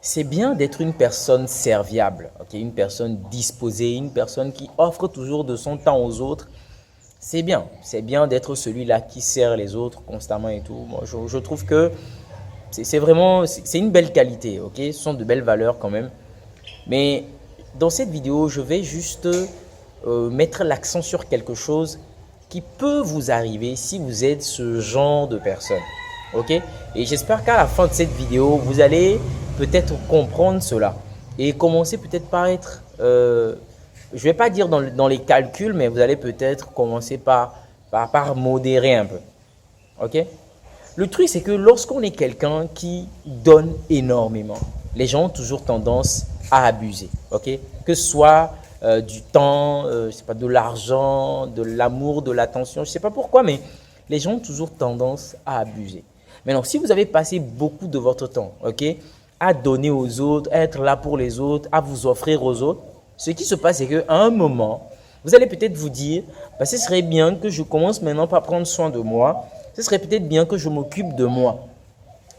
C'est bien d'être une personne serviable, ok, une personne disposée, une personne qui offre toujours de son temps aux autres. C'est bien d'être celui-là qui sert les autres constamment et tout. Moi, je trouve que c'est vraiment, c'est une belle qualité, ok? Ce sont de belles valeurs quand même. Mais dans cette vidéo, je vais juste mettre l'accent sur quelque chose qui peut vous arriver si vous êtes ce genre de personne. Ok? Et j'espère qu'à la fin de cette vidéo, vous allez peut-être comprendre cela et commencer peut-être par être, je ne vais pas dire dans les calculs, mais vous allez peut-être commencer par modérer un peu. Ok? Le truc, c'est que lorsqu'on est quelqu'un qui donne énormément, les gens ont toujours tendance à abuser. Ok? Que ce soit du temps, je sais pas, de l'argent, de l'amour, de l'attention, je ne sais pas pourquoi, mais les gens ont toujours tendance à abuser. Maintenant, si vous avez passé beaucoup de votre temps, ok, à donner aux autres, à être là pour les autres, à vous offrir aux autres, ce qui se passe, c'est qu'à un moment, vous allez peut-être vous dire, bah, ce serait bien que je commence maintenant par prendre soin de moi, ce serait peut-être bien que je m'occupe de moi.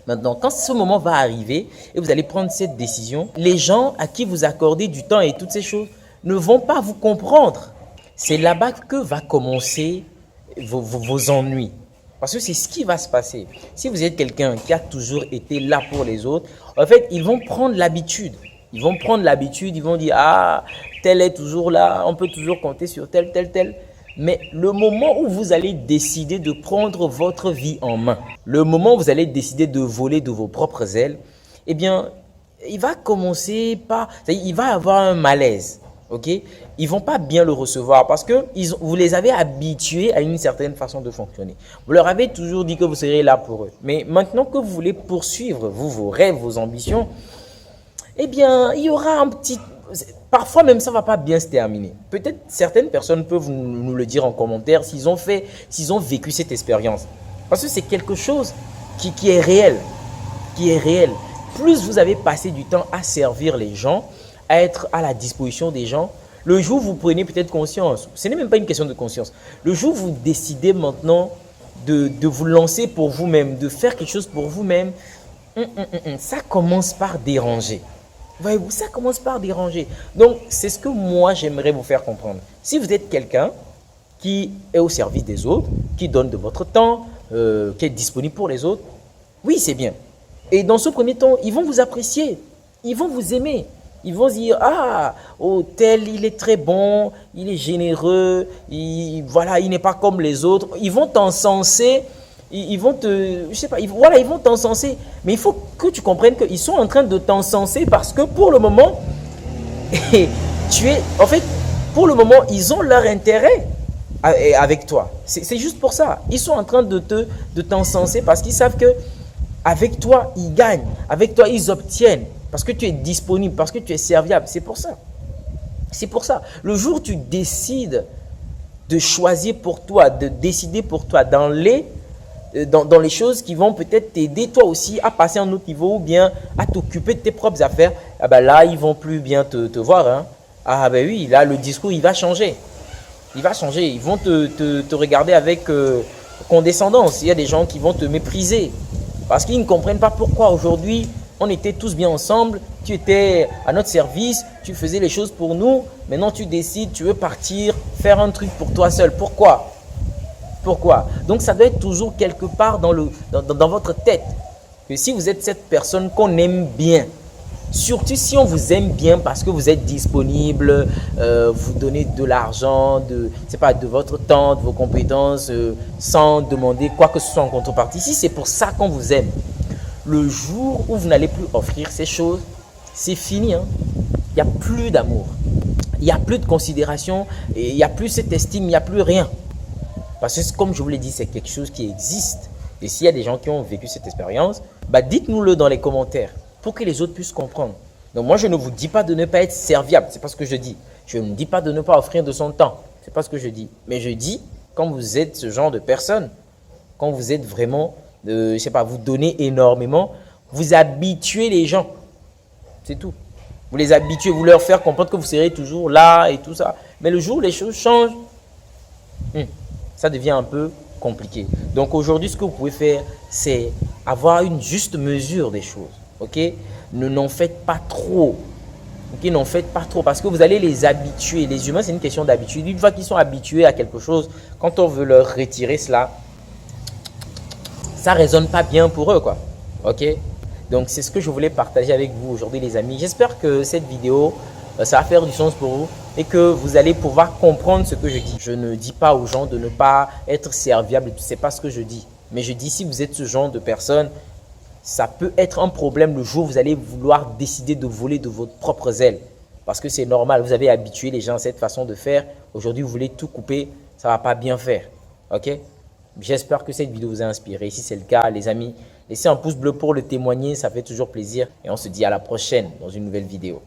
Maintenant, quand ce moment va arriver et vous allez prendre cette décision, les gens à qui vous accordez du temps et toutes ces choses ne vont pas vous comprendre. C'est là-bas que va commencer vos ennuis. Parce que c'est ce qui va se passer. Si vous êtes quelqu'un qui a toujours été là pour les autres, en fait, ils vont prendre l'habitude. Ils vont prendre l'habitude, ils vont dire, ah, tel est toujours là, on peut toujours compter sur tel, tel, tel. Mais le moment où vous allez décider de prendre votre vie en main, le moment où vous allez décider de voler de vos propres ailes, eh bien, il va commencer par, il va avoir un malaise. Ok, ils vont pas bien le recevoir parce que vous les avez habitués à une certaine façon de fonctionner. Vous leur avez toujours dit que vous serez là pour eux. Mais maintenant que vous voulez poursuivre vos rêves, vos ambitions, eh bien, il y aura un petit... Parfois même, ça ne va pas bien se terminer. Peut-être certaines personnes peuvent nous le dire en commentaire s'ils ont vécu cette expérience. Parce que c'est quelque chose qui est réel. Qui est réel. Plus vous avez passé du temps à servir les gens, à être à la disposition des gens, le jour où vous prenez peut-être conscience, ce n'est même pas une question de conscience, le jour où vous décidez maintenant de vous lancer pour vous-même, de faire quelque chose pour vous-même, ça commence par déranger. Voyez-vous, ça commence par déranger. Donc, c'est ce que moi, j'aimerais vous faire comprendre. Si vous êtes quelqu'un qui est au service des autres, qui donne de votre temps, qui est disponible pour les autres, oui, c'est bien. Et dans ce premier temps, ils vont vous apprécier, ils vont vous aimer. Ils vont se dire, ah, oh, tel, il est très bon, il est généreux, voilà, il n'est pas comme les autres. Ils vont t'encenser, ils vont te, je sais pas, voilà, ils vont t'encenser. Mais il faut que tu comprennes qu'ils sont en train de t'encenser parce que pour le moment, en fait, pour le moment, ils ont leur intérêt avec toi. C'est juste pour ça. Ils sont en train de t'encenser parce qu'ils savent que avec toi, ils gagnent. Avec toi, ils obtiennent. Parce que tu es disponible, parce que tu es serviable. C'est pour ça. C'est pour ça. Le jour où tu décides de choisir pour toi, de décider pour toi dans les choses qui vont peut-être t'aider toi aussi à passer à un autre niveau ou bien à t'occuper de tes propres affaires, ah ben là, ils ne vont plus bien te voir. Hein. Ah ben oui, là, le discours, il va changer. Il va changer. Ils vont te regarder avec condescendance. Il y a des gens qui vont te mépriser parce qu'ils ne comprennent pas pourquoi aujourd'hui, on était tous bien ensemble, tu étais à notre service, tu faisais les choses pour nous. Maintenant, tu décides, tu veux partir, faire un truc pour toi seul. Pourquoi? Pourquoi? Donc, ça doit être toujours quelque part dans votre tête. Que si vous êtes cette personne qu'on aime bien, surtout si on vous aime bien parce que vous êtes disponible, vous donnez de l'argent, de votre temps, de vos compétences, sans demander quoi que ce soit en contrepartie. Si c'est pour ça qu'on vous aime, le jour où vous n'allez plus offrir ces choses, c'est fini. Hein? Il n'y a plus d'amour, il n'y a plus de considération, et il n'y a plus cette estime, il n'y a plus rien. Parce que comme je vous l'ai dit, c'est quelque chose qui existe. Et s'il y a des gens qui ont vécu cette expérience, bah dites-nous-le dans les commentaires pour que les autres puissent comprendre. Donc moi, je ne vous dis pas de ne pas être serviable, c'est pas ce que je dis. Je ne dis pas de ne pas offrir de son temps, c'est pas ce que je dis. Mais je dis, quand vous êtes ce genre de personne, quand vous êtes vraiment... je sais pas, vous donnez énormément, vous habituez les gens, c'est tout. Vous les habituez, vous leur faire comprendre que vous serez toujours là et tout ça. Mais le jour où les choses changent, ça devient un peu compliqué. Donc aujourd'hui, ce que vous pouvez faire, c'est avoir une juste mesure des choses. Ok? n'en faites pas trop. Ok, n'en faites pas trop parce que vous allez les habituer. Les humains, c'est une question d'habitude. Une fois qu'ils sont habitués à quelque chose, quand on veut leur retirer cela, ça ne résonne pas bien pour eux, quoi. Ok? Donc, c'est ce que je voulais partager avec vous aujourd'hui, les amis. J'espère que cette vidéo, ça va faire du sens pour vous et que vous allez pouvoir comprendre ce que je dis. Je ne dis pas aux gens de ne pas être serviable. Ce n'est pas ce que je dis. Mais je dis, si vous êtes ce genre de personne, ça peut être un problème le jour où vous allez vouloir décider de voler de votre propre aile. Parce que c'est normal, vous avez habitué les gens à cette façon de faire. Aujourd'hui, vous voulez tout couper, ça ne va pas bien faire. Ok? J'espère que cette vidéo vous a inspiré. Si c'est le cas, les amis, laissez un pouce bleu pour le témoigner, ça fait toujours plaisir. Et on se dit à la prochaine dans une nouvelle vidéo.